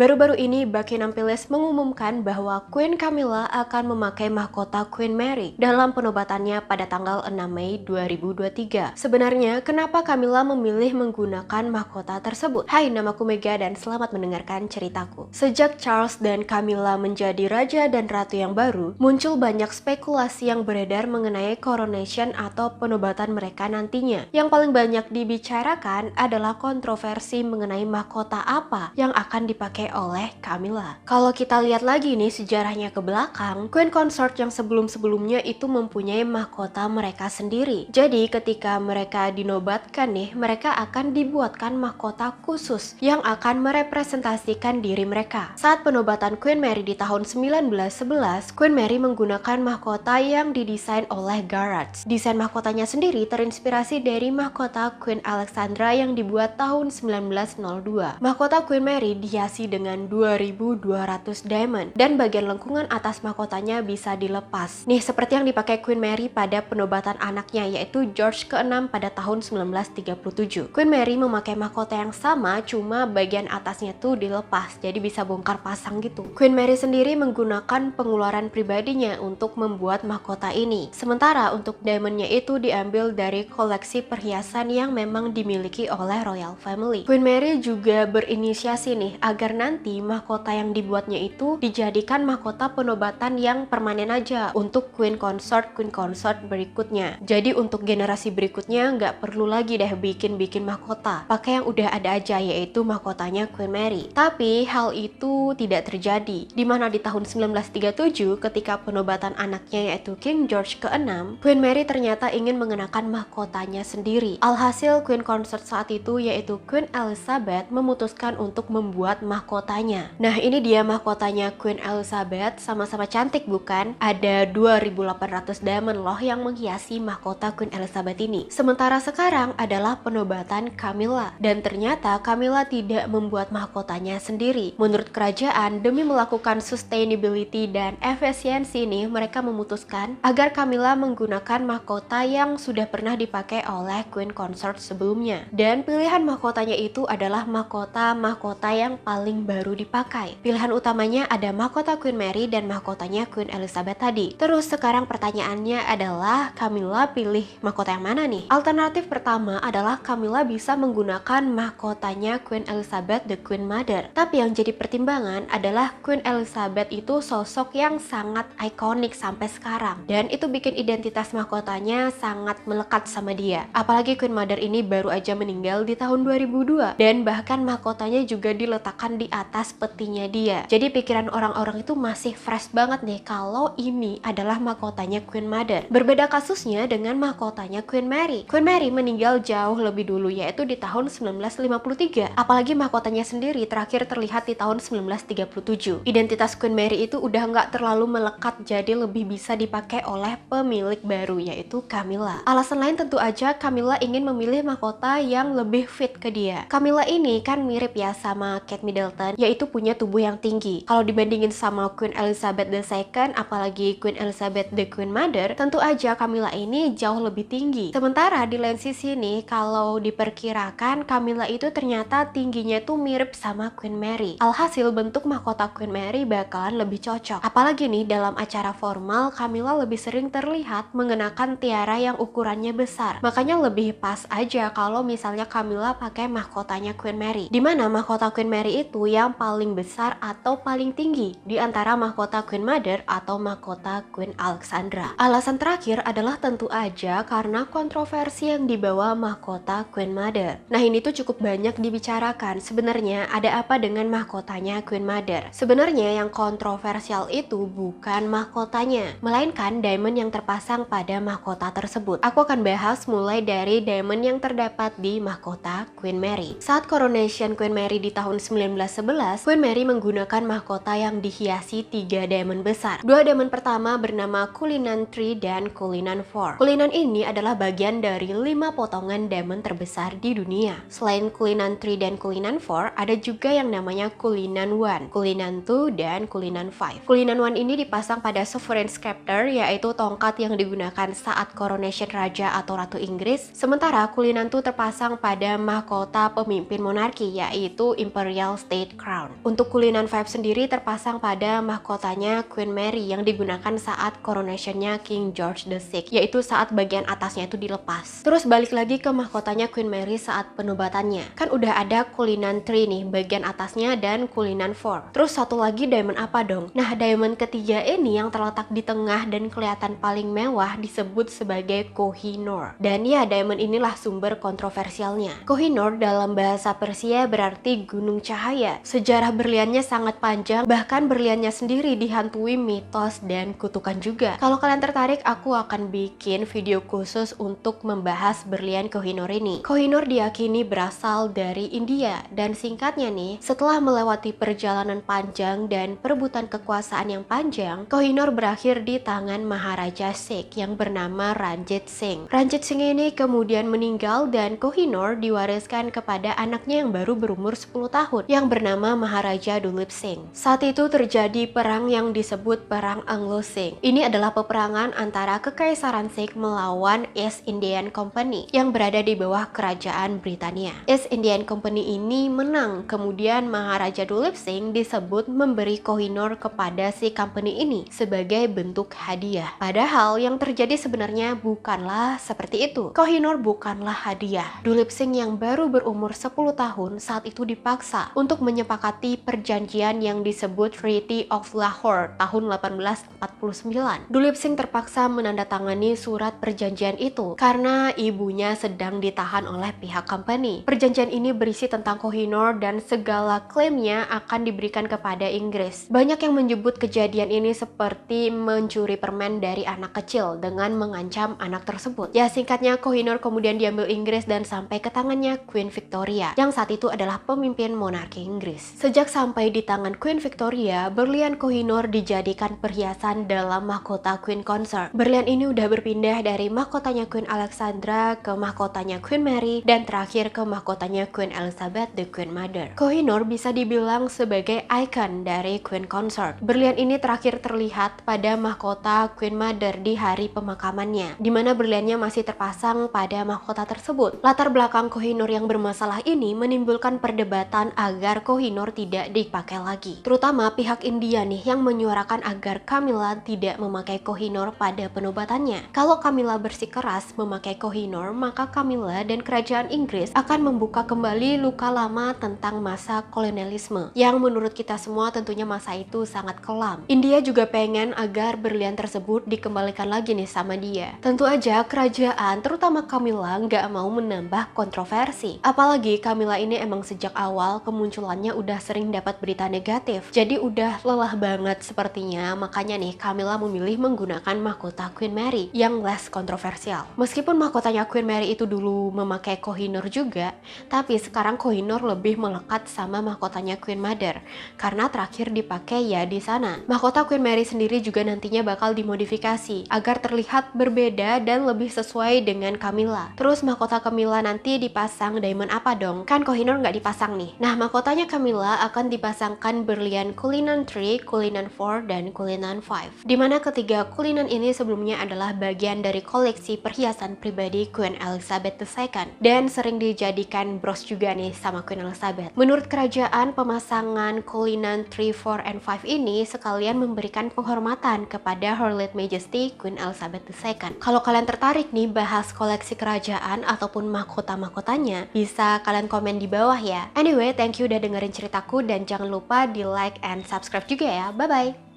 Baru-baru ini Buckingham Palace mengumumkan bahwa Queen Camilla akan memakai mahkota Queen Mary dalam penobatannya pada tanggal 6 Mei 2023. Sebenarnya, kenapa Camilla memilih menggunakan mahkota tersebut? Hai, namaku Mega dan selamat mendengarkan ceritaku. Sejak Charles dan Camilla menjadi raja dan ratu yang baru, muncul banyak spekulasi yang beredar mengenai coronation atau penobatan mereka nantinya. Yang paling banyak dibicarakan adalah kontroversi mengenai mahkota apa yang akan dipakai oleh Camilla. Kalau kita lihat lagi nih sejarahnya ke belakang, Queen Consort yang sebelum-sebelumnya itu mempunyai mahkota mereka sendiri. Jadi ketika mereka dinobatkan nih, mereka akan dibuatkan mahkota khusus yang akan merepresentasikan diri mereka. Saat penobatan Queen Mary di tahun 1911, Queen Mary menggunakan mahkota yang didesain oleh Garrards. Desain mahkotanya sendiri terinspirasi dari mahkota Queen Alexandra yang dibuat tahun 1902. Mahkota Queen Mary dihiasi dengan 2.200 diamond dan bagian lengkungan atas mahkotanya bisa dilepas. Nih seperti yang dipakai Queen Mary pada penobatan anaknya yaitu George ke-6 pada tahun 1937. Queen Mary memakai mahkota yang sama cuma bagian atasnya tuh dilepas jadi bisa bongkar pasang gitu. Queen Mary sendiri menggunakan pengeluaran pribadinya untuk membuat mahkota ini. Sementara untuk diamondnya itu diambil dari koleksi perhiasan yang memang dimiliki oleh royal family. Queen Mary juga berinisiasi nih agar nanti mahkota yang dibuatnya itu dijadikan mahkota penobatan yang permanen aja untuk Queen Consort berikutnya. Jadi untuk generasi berikutnya nggak perlu lagi deh bikin mahkota. Pakai yang udah ada aja yaitu mahkotanya Queen Mary. Tapi hal itu tidak terjadi. Dimana di tahun 1937 ketika penobatan anaknya yaitu King George ke-6, Queen Mary ternyata ingin mengenakan mahkotanya sendiri. Alhasil Queen Consort saat itu yaitu Queen Elizabeth memutuskan untuk membuat mahkotanya. Nah ini dia mahkotanya Queen Elizabeth, sama-sama cantik bukan? Ada 2.800 diamond loh yang menghiasi mahkota Queen Elizabeth ini. Sementara sekarang adalah penobatan Camilla. Dan ternyata Camilla tidak membuat mahkotanya sendiri. Menurut kerajaan, demi melakukan sustainability dan efisiensi nih, mereka memutuskan agar Camilla menggunakan mahkota yang sudah pernah dipakai oleh Queen Consort sebelumnya. Dan pilihan mahkotanya itu adalah mahkota yang paling baru dipakai. Pilihan utamanya ada mahkota Queen Mary dan mahkotanya Queen Elizabeth tadi. Terus sekarang pertanyaannya adalah Camilla pilih mahkota yang mana nih? Alternatif pertama adalah Camilla bisa menggunakan mahkotanya Queen Elizabeth the Queen Mother. Tapi yang jadi pertimbangan adalah Queen Elizabeth itu sosok yang sangat ikonik sampai sekarang. Dan itu bikin identitas mahkotanya sangat melekat sama dia. Apalagi Queen Mother ini baru aja meninggal di tahun 2002 dan bahkan mahkotanya juga diletakkan di atas petinya dia. Jadi pikiran orang-orang itu masih fresh banget nih kalau ini adalah mahkotanya Queen Mother. Berbeda kasusnya dengan mahkotanya Queen Mary. Queen Mary meninggal jauh lebih dulu yaitu di tahun 1953. Apalagi mahkotanya sendiri terakhir terlihat di tahun 1937. Identitas Queen Mary itu udah nggak terlalu melekat jadi lebih bisa dipakai oleh pemilik baru yaitu Camilla. Alasan lain tentu aja Camilla ingin memilih mahkota yang lebih fit ke dia. Camilla ini kan mirip ya sama Kate Middleton yaitu punya tubuh yang tinggi. Kalau dibandingin sama Queen Elizabeth II apalagi Queen Elizabeth the Queen Mother, tentu aja Camilla ini jauh lebih tinggi. Sementara di lain sisi nih kalau diperkirakan Camilla itu ternyata tingginya tuh mirip sama Queen Mary. Alhasil bentuk mahkota Queen Mary bakalan lebih cocok. Apalagi nih dalam acara formal Camilla lebih sering terlihat mengenakan tiara yang ukurannya besar. Makanya lebih pas aja kalau misalnya Camilla pakai mahkotanya Queen Mary. Dimana mahkota Queen Mary itu yang paling besar atau paling tinggi di antara mahkota Queen Mother atau mahkota Queen Alexandra. Alasan terakhir adalah tentu aja karena kontroversi yang dibawa mahkota Queen Mother. Nah ini tuh cukup banyak dibicarakan. Sebenarnya ada apa dengan mahkotanya Queen Mother? Sebenarnya yang kontroversial itu bukan mahkotanya, melainkan diamond yang terpasang pada mahkota tersebut. Aku akan bahas mulai dari diamond yang terdapat di mahkota Queen Mary. Saat coronation Queen Mary di tahun 1911, Queen Mary menggunakan mahkota yang dihiasi 3 diamond besar. 2 diamond pertama bernama Cullinan 3 dan Cullinan 4. Cullinan ini adalah bagian dari 5 potongan diamond terbesar di dunia. Selain Cullinan 3 dan Cullinan 4, ada juga yang namanya Cullinan 1, Cullinan 2, dan Cullinan 5. Cullinan 1 ini dipasang pada Sovereign Scepter, yaitu tongkat yang digunakan saat coronation raja atau ratu Inggris. Sementara Cullinan 2 terpasang pada mahkota pemimpin monarki, yaitu Imperial State Jade Crown. Untuk Cullinan 5 sendiri terpasang pada mahkotanya Queen Mary yang digunakan saat coronationnya King George VI, yaitu saat bagian atasnya itu dilepas. Terus balik lagi ke mahkotanya Queen Mary saat penobatannya. Kan udah ada Cullinan 3 nih, bagian atasnya, dan Cullinan 4. Terus satu lagi diamond apa dong? Nah, diamond ketiga ini yang terletak di tengah dan kelihatan paling mewah disebut sebagai Kohinoor. Dan ya, diamond inilah sumber kontroversialnya. Kohinoor dalam bahasa Persia berarti gunung cahaya. Sejarah berliannya sangat panjang, bahkan berliannya sendiri dihantui mitos dan kutukan juga. Kalau kalian tertarik, aku akan bikin video khusus untuk membahas berlian Kohinoor ini. Kohinoor diyakini berasal dari India, dan singkatnya nih, setelah melewati perjalanan panjang dan perebutan kekuasaan yang panjang, Kohinoor berakhir di tangan Maharaja Sikh yang bernama Ranjit Singh. Ranjit Singh ini kemudian meninggal dan Kohinoor diwariskan kepada anaknya yang baru berumur 10 tahun yang bernama Maharaja Dulip Singh. Saat itu terjadi perang yang disebut Perang Anglo-Sikh. Ini adalah peperangan antara Kekaisaran Sikh melawan East Indian Company yang berada di bawah kerajaan Britania. East Indian Company ini menang, kemudian Maharaja Dulip Singh disebut memberi Kohinoor kepada si company ini sebagai bentuk hadiah. Padahal yang terjadi sebenarnya bukanlah seperti itu. Kohinoor bukanlah hadiah. Dulip Singh yang baru berumur 10 tahun saat itu dipaksa untuk menyepakati perjanjian yang disebut Treaty of Lahore tahun 1849. Dulip Singh terpaksa menandatangani surat perjanjian itu karena ibunya sedang ditahan oleh pihak company. Perjanjian ini berisi tentang Kohinoor dan segala klaimnya akan diberikan kepada Inggris. Banyak yang menyebut kejadian ini seperti mencuri permen dari anak kecil dengan mengancam anak tersebut. Ya, singkatnya Kohinoor kemudian diambil Inggris dan sampai ke tangannya Queen Victoria yang saat itu adalah pemimpin monarki Inggris. Sejak sampai di tangan Queen Victoria, berlian Kohinoor dijadikan perhiasan dalam mahkota Queen Consort. Berlian ini udah berpindah dari mahkotanya Queen Alexandra ke mahkotanya Queen Mary dan terakhir ke mahkotanya Queen Elizabeth the Queen Mother. Kohinoor bisa dibilang sebagai ikon dari Queen Consort. Berlian ini terakhir terlihat pada mahkota Queen Mother di hari pemakamannya, di mana berliannya masih terpasang pada mahkota tersebut. Latar belakang Kohinoor yang bermasalah ini menimbulkan perdebatan agar Kohinoor tidak dipakai lagi. Terutama pihak India nih yang menyuarakan agar Camilla tidak memakai Kohinoor pada penobatannya. Kalau Camilla bersikeras memakai Kohinoor, maka Camilla dan kerajaan Inggris akan membuka kembali luka lama tentang masa kolonialisme, yang menurut kita semua tentunya masa itu sangat kelam. India juga pengen agar berlian tersebut dikembalikan lagi nih sama dia. Tentu aja kerajaan, terutama Camilla, nggak mau menambah kontroversi. Apalagi Camilla ini emang sejak awal kemunculannya udah sering dapat berita negatif, jadi udah lelah banget sepertinya. Makanya nih Camilla memilih menggunakan mahkota Queen Mary yang less kontroversial. Meskipun mahkotanya Queen Mary itu dulu memakai Kohinoor juga, tapi sekarang Kohinoor lebih melekat sama mahkotanya Queen Mother karena terakhir dipakai ya di sana. Mahkota Queen Mary sendiri juga nantinya bakal dimodifikasi agar terlihat berbeda dan lebih sesuai dengan Camilla. Terus mahkota Camilla nanti dipasang diamond apa dong? Kan Kohinoor nggak dipasang nih. Nah, mahkotanya Camilla akan dipasangkan berlian Cullinan 3, Cullinan 4, dan Cullinan 5. Dimana ketiga Cullinan ini sebelumnya adalah bagian dari koleksi perhiasan pribadi Queen Elizabeth II dan sering dijadikan bros juga nih sama Queen Elizabeth. Menurut kerajaan, pemasangan Cullinan 3, 4, and 5 ini sekalian memberikan penghormatan kepada Her Late Majesty Queen Elizabeth II. Kalau kalian tertarik nih bahas koleksi kerajaan ataupun mahkota-mahkotanya, bisa kalian komen di bawah ya. Anyway, thank you udah dengerin ceritaku dan jangan lupa di like and subscribe juga ya. Bye-bye!